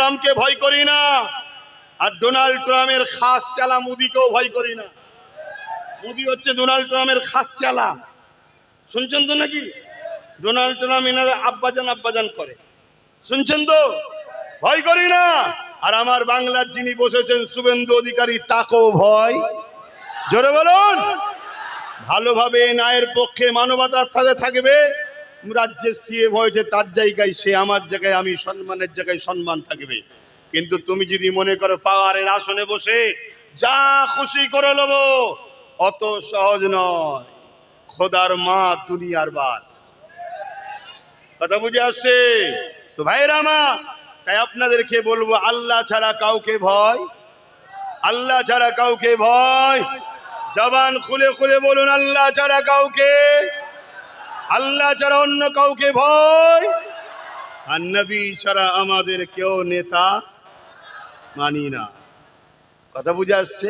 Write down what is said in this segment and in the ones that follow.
ট্রাম্পকে ভয় করি না, আর ডোনাল্ড ট্রাম্পের খাস চালা মোদিকেও ভয় করি না। মোদি হচ্ছে ডোনাল্ড ট্রাম্পের খাস চালা, শুনছেন তো নাকি? ডোনাল্ড ট্রাম্প এনারা আব্বাজান আব্বাজান করে, শুনছেন তো? ভয় করি না। আর আমার বাংলার যিনি বসেছেন শুভেন্দু অধিকারী, তাকেও ভয়। জোরে বলুন। ভালোভাবে ন্যায়ের পক্ষে মানবতার সাথে থাকবে। রাজ্যের সিএম হয়েছে, তার জায়গায় সে, আমার জায়গায় আমি, সম্মানের জায়গায় সম্মান থাকবে। কিন্তু তুমি যদি মনে করো পাওয়ারের আসনে বসে যা খুশি করে নেব, অত সহজ নয়। খোদার মা দুনিয়ার বার, কথা বুঝে আসছে তো ভাইরা আমার? তাই আপনাদেরকে বলবো, আল্লাহ ছাড়া কাউকে ভয়, আল্লাহ ছাড়া কাউকে ভয়। জবান খুলে খুলে বলুন, আল্লাহ ছাড়া কাউকে, আল্লাহ ছাড়া অন্য কাউকে ভয়। আর নবী ছাড়া আমাদের কেউ নেতা মানি না। কথা বুঝে আসছে?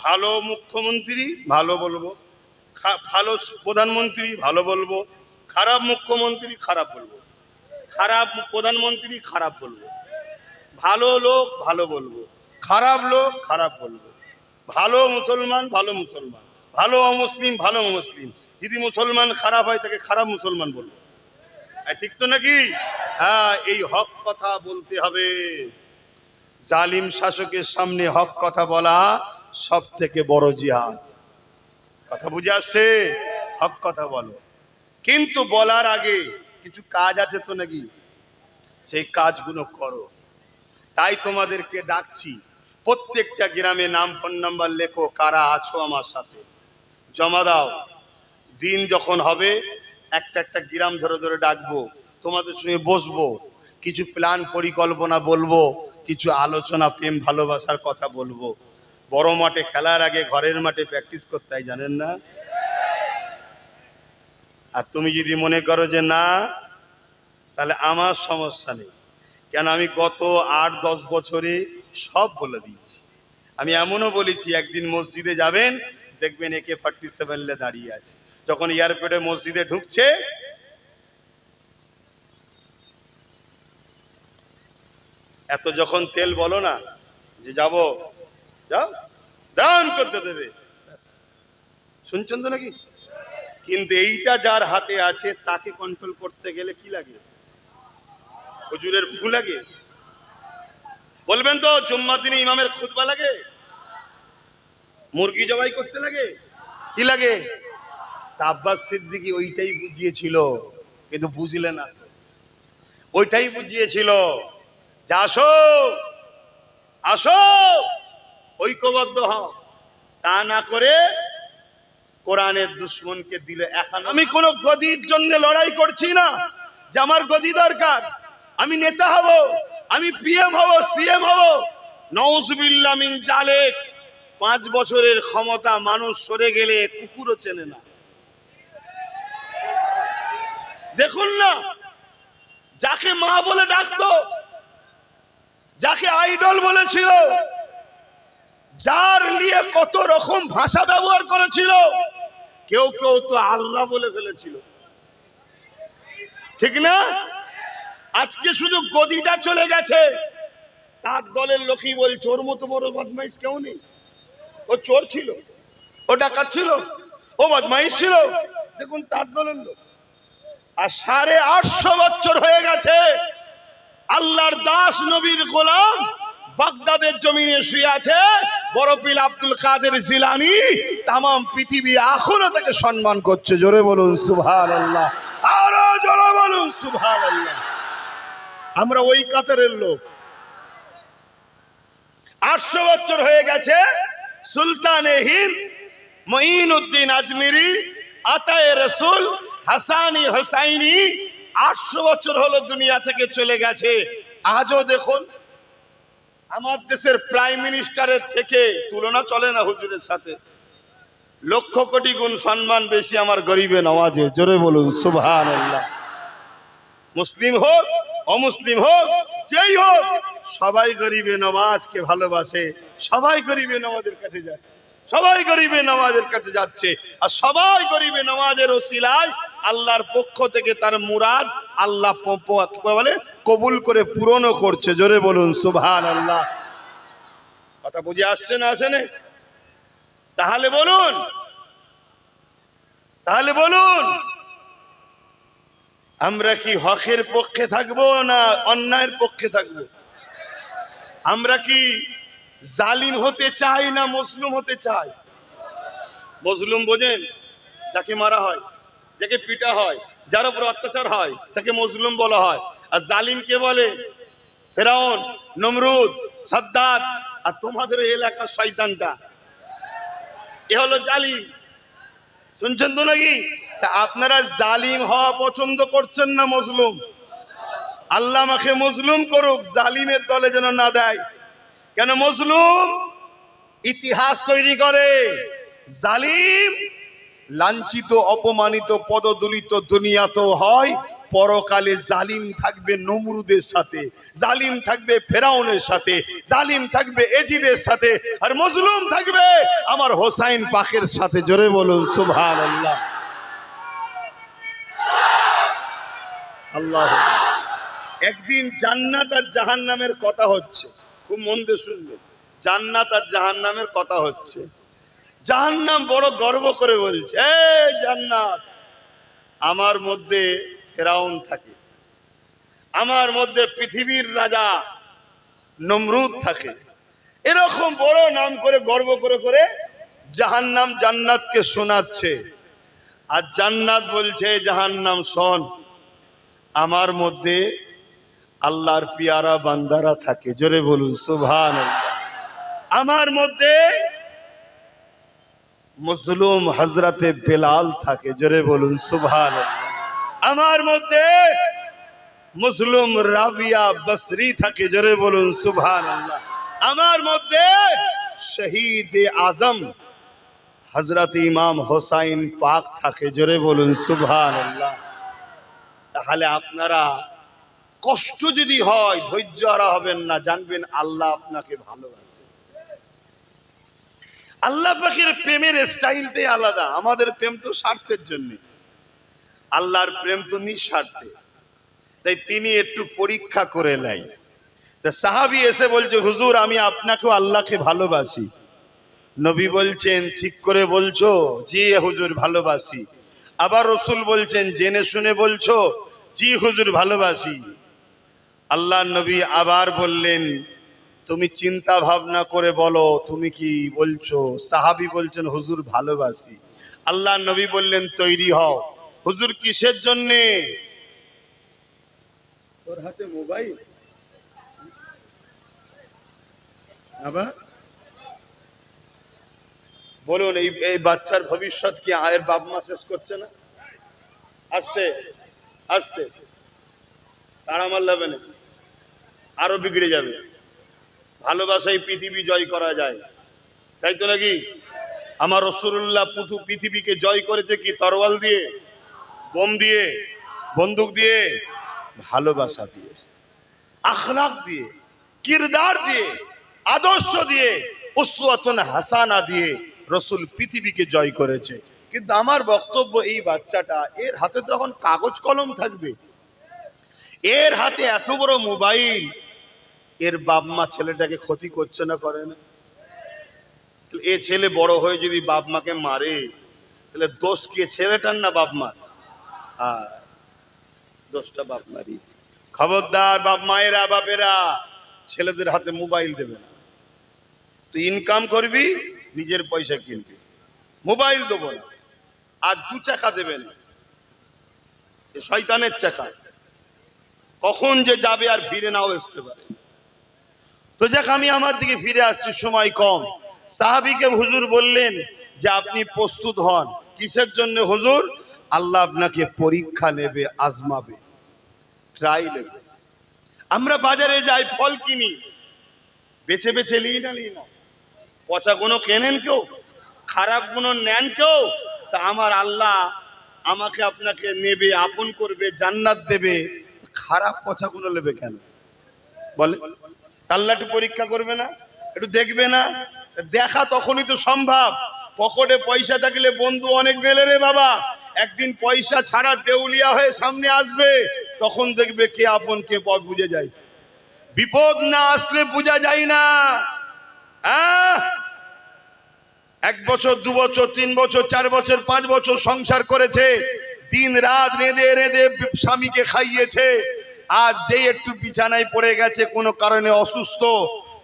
ভালো মুখ্যমন্ত্রী ভালো বলবো, ভালো প্রধানমন্ত্রী ভালো বলবো, খারাপ মুখ্যমন্ত্রী খারাপ বলবো, খারাপ প্রধানমন্ত্রী খারাপ বলবো, ভালো লোক ভালো বলবো, খারাপ লোক খারাপ বলবো, ভালো মুসলমান ভালো মুসলমান, ভালো অমুসলিম ভালো অমুসলিম। যদি মুসলমান খারাপ হয় তাকে খারাপ মুসলমান বলবো, ঠিক তো নাকি? হ্যাঁ, এই হক কথা বলতে হবে। জালিম শাসকের সামনে হক কথা বলা সব থেকে বড় জিহাদ। কথা বুঝে আসছে? হক কথা বলো, কিন্তু বলার আগে কিছু কাজ আছে তো নাকি? সেই কাজগুলো করো। তাই তোমাদেরকে ডাকছি, প্রত্যেকটা গ্রামে নাম ফোন নাম্বার লেখো, কারা আছো আমার সাথে জমা দাও। দিন যখন হবে একটা একটা গ্রাম ধরে ধরে ডাকবো, তোমাদের সঙ্গে বসবো, কিছু প্ল্যান পরিকল্পনা বলবো, কিছু আলোচনা প্রেম ভালোবাসার কথা বলবো। বড় মাঠে খেলার আগে ঘরের মাঠে প্র্যাকটিস করতে হয়, জানেন না? আর তুমি যদি মনে করো যে না, তাহলে আমার সমস্যা নেই। কেন, আমি গত 8-10 বছরে সব বলে দিয়েছি। আমি এমনও বলেছি, একদিন মসজিদে যাবেন, দেখবেন AK-47 দাঁড়িয়ে আছে। যখন এয়ারপোর্টে মসজিদে ঢুকছে, এত যখন তেল বলো না যে যাবো, যাও, দান করতে দেবে, শুনছেন তো নাকি? কিন্তু এইটা যার হাতে আছে তাকে কন্ট্রোল করতে গেলে কি লাগে? হুজুরের ফু লাগে? বলবেন তো? জুম্মার দিনে ইমামের খুতবা লাগে? মুরগি জবাই করতে লাগে? কি লাগে? আব্বাস সিদ্দিকী ওইটাই বুঝিয়েছিল, কিন্তু বুঝলে না। ওইটাই বুঝিয়েছিল যে আসো আসো ঐক্যবদ্ধ হও, তা না করে কোরআনের দুশ্মনকে দিলে। এখন আমি কোন গদির জন্য লড়াই করছি না যে আমার গদি দরকার, আমি নেতা হব, আমি পিএম হব, সিএম হব। নাউজুবিল্লাহ মিন জালিক। 5 বছরের ক্ষমতা মানুষ সরে গেলে কুকুরও চেনে না। দেখুন না, যাকে মা বলে ডাকতো, যাকে আইডল বলেছিল, যার নিয়ে কত রকম ভাষা ব্যবহার করেছিল, কেউ কেউ তো আল্লাহ বলে ফেলেছিল, ঠিক না? আজকে শুধু গদিটা চলে গেছে, তার দলের লোকই বলছে ওর মতো বড় বদমাইশ কেউ নেই। ও চোর ছিল, ও ডাকাত ছিল, ও বদমাইশ ছিল। দেখুন তার দলের লোক। আর 850 বছর হয়ে গেছে আল্লাহর দাস নবীর গোলাম বাগদাদের জমিনে শুয়ে আছে বড় পীর আব্দুল কাদের জিলানী। তামাম পৃথিবী এখনো তাকে সম্মান করছে। জোরে বলুন সুবহানাল্লাহ, আরো জোরে বলুন সুবহানাল্লাহ। আমরা ওই কাতারের লোক। 800 বছর হয়ে গেছে সুলতানে হিন্দ মঈনুদ্দিন আজমিরি, আতায়ে রসুল হাসানি হুসাইনি 800 বছর হলো দুনিয়া থেকে চলে গেছে। আজও দেখুন আমার দেশের প্রাইম মিনিস্টারের থেকে তুলনা চলে না হুজুরের সাথে। লক্ষ কোটি গুণ সম্মান বেশি আমার গরিবে নওয়াজে। জোরে বলুন সুবহানাল্লাহ। মুসলিম হোক অমুসলিম হোক যেই হোক, সবাই গরিবে নওয়াজকে ভালোবাসে, সবাই গরিবে নওয়াজের কাছে যাচ্ছে, সবাই গরিবে নওয়াজের কাছে যাচ্ছে। আর সবাই গরিবে নওয়াজের ওসিলায় আল্লাহর পক্ষ থেকে তার মুরাদ আল্লাহ বলে কবুল করে পূরণও করছে। জোরে বলুন সুবহানাল্লাহ। কথা বুঝে আসছে না আসে না? তাহলে বলুন আমরা কি হকের পক্ষে থাকবো না অন্যায়ের পক্ষে থাকবো? আমরা কি জালিম হতে চাই না মজলুম হতে চাই? মজলুম বোঝেন? যাকে মারা হয়, যাকে পিটা হয়, যার উপর অত্যাচার হয় তাকে মজলুম বলা হয়। আর জালিম কে বলে? ফেরাউন, নমরুদ, সাদ্দাত, আর তোমাদের এলাকার শয়তানটা, এ হলো জালিম। শুনছেন তো নাকি? তা আপনারা জালিম হওয়া পছন্দ করছেন না মজলুম? আল্লাহ আমাকে মজলুম করুক, জালিমের দলে যেন না দেয়। কেন? মজলুম ইতিহাস তৈরি করে, জালিম লাঞ্ছিত অপমানিত পদদলিত দুনিয়াতেও হয়, পরকালে জালিম থাকবে নমরুদের সাথে, জালিম থাকবে ফেরাউনের সাথে, জালিম থাকবে এজিদের সাথে, আর মজলুম থাকবে আমার হোসাইন পাকের সাথে। জোরে বলুন সুবহানাল্লাহ। আল্লাহ। একদিন জান্নাত আর জাহান্নামের কথা হচ্ছে, খুব মন দিয়ে শুনবেন। জান্নাত আর জাহান্নামের কথা হচ্ছে। জাহান্নাম বড় গর্ব করে বলছে, এই জান্নাত, আমার মধ্যে ফেরাউন থাকে, আমার মধ্যে পৃথিবীর রাজা নমরুদ থাকে। এরকম বড় নাম করে গর্ব করে করে জাহান্নাম জান্নাতকে শোনাচ্ছে। আর জান্নাত বলছে, জাহান্নাম শোন, আমার মধ্যে আল্লাহর পিয়ারা বান্দারা থাকে। জোরে বলুন সুবহানাল্লাহ। আমার মধ্যে মুসলুম হযরতে বেলাল থাকে। জোরে বলুন সুবহানাল্লাহ। আমার মধ্যে মুসলুম রাবিয়া বসরি থাকে। জোরে বলুন সুবহানাল্লাহ। আমার মধ্যে শহীদ আজম হযরত ইমাম হোসাইন পাক থাকে। জোরে বলুন সুবহানাল্লাহ। তাহলে আপনারা কষ্ট যদি হয় ধৈর্য হারা হবেন না, জানবেন আল্লাহ আপনাকে ভালোবাসে। আল্লাহ পাকের প্রেমের স্টাইলটাই আলাদা। আমাদের প্রেম তো স্বার্থের জন্য, আল্লাহর প্রেম তো নিঃস্বার্থে। তাই তিনি একটু পরীক্ষা করে নেয়। সাহাবী এসে বলছে, হুজুর আমি আপনাকেও আল্লাহকে ভালোবাসি। নবী বলছেন, ঠিক করে বলছো? জি হুজুর ভালোবাসি। আবার রসুল বলছেন, জেনে শুনে বলছো? জি হুজুর ভালোবাসি। আল্লাহ নবী আবার বললেন, তুমি চিন্তা ভাবনা করে বলো তুমি কি বলছো। সাহাবী বলছেন, হুজুর ভালোবাসি। আল্লাহ নবী বললেন, তৈরি হও। হুজুর কিসের জন্যে? তোর হাতে মোবাইল, আবার বলুন এই বাচ্চার ভবিষ্যৎ কি আয়ের বাপ মা শেষ করছে না? আস্তে আস্তে তারা মারলাবে না, আরো বিগড়ে যাবে। ভালোবাসায় পৃথিবী জয় করা যায়, তাই তো নাকি? আমার রাসূলুল্লাহ পৃথিবীকে জয় করেছে কি? তরোয়াল দিয়ে, বোম দিয়ে, বন্দুক দিয়ে? ভালোবাসা দিয়ে, আখলাক দিয়ে, কিরদার দিয়ে, আদর্শ দিয়ে, উসওয়াতুন হাসানা দিয়ে রাসূল পৃথিবীকে জয় করেছে। কিন্তু আমার বক্তব্য, এই বাচ্চাটা, এর হাতে তখন কাগজ কলম থাকবে, এর হাতে এত বড় মোবাইল, এর বাপ মা ছেলেটাকে ক্ষতি করছে না করে না? এ ছেলে বড় হয়ে যদি বাপ মাকে মারে, তাহলে দোষ কি ছেলেটার না বাপ মার? আর দোষটা বাপ মারি। খবরদার বাপ মায়েরা, বাপেরা ছেলেদের হাতে মোবাইল দেবে না। তুই ইনকাম করবি, নিজের পয়সা কিনবি, মোবাইল দেবো না। আর 2 চাকা দেবে না, শয়তানের চাকা, কখন যে যাবে আর ফিরে নাও আসতে পারে। তো যাক, আমি আমার দিকে ফিরে আসছি, সময় কম। সাহাবীকে হুজুর বললেন যে আপনি প্রস্তুত হন। কিসের জন্য হুজুর? আল্লাহ আপনাকে পরীক্ষা নেবে, আজমাবে, ট্রাই নেবে। আমরা বাজারে যাই, ফল কিনি, বেছে বেছে নিই না? পচা গুলো কেনেন কেউ, খারাপ গুলো নেন কেউ? তা আমার আল্লাহ আমাকে আপনাকে নেবে, আপন করবে, জান্নাত দেবে, খারাপ পচা গুলো নেবে কেন বলে? আল্লাহ একটু পরীক্ষা করবে না? একটু দেখবে না? দেখা তখনই তো সম্ভব। পকেটে পয়সা থাকলে বন্ধু অনেক মেলে রে বাবা। একদিন পয়সা ছাড়া দেউলিয়া হয়ে সামনে আসবে, তখন দেখবে কে আপন কে পর বুঝে যায়। বিপদ না আসলে বোঝা যায় না। এক বছর, 2 বছর, 3 বছর, 4 বছর, 5 বছর সংসার করেছে, দিন রাত রেঁধে রেঁধে স্বামীকে খাইয়েছে, আর যে একটু বিছানায় পড়ে গেছে কোনো কারণে অসুস্থ,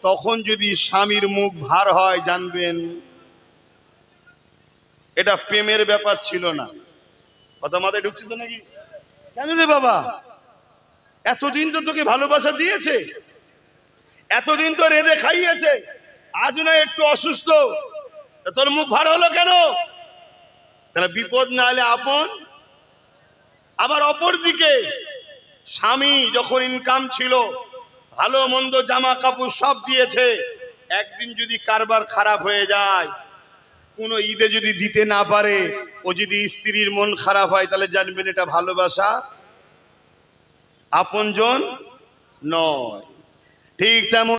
তখন যদি স্বামীর মুখ ভার হয়, জানবেন এটা প্রেমের ব্যাপার ছিল না। কথা মাথায় ঢুকছে তো নাকি? কেন রে বাবা, এতদিন তো তোকে ভালোবাসা দিয়েছে, এতদিন তো রেঁধে খাইয়েছে, আজ না একটু অসুস্থ, তোর মুখ ভার হলো কেন? তাহলে বিপদ না হলে আপন। আবার অপর দিকে স্বামী যখন ইনকাম ছিল, ভালো মন্দ জামা কাপড় সব দিয়েছে, একদিন যদি কারবার খারাপ হয়ে যায়, কোনো ঈদে যদি দিতে না পারে, ও যদি স্ত্রীর মন খারাপ হয়, তাহলে জানবেন এটা ভালোবাসা, আপনজন নয়। ঠিক তেমন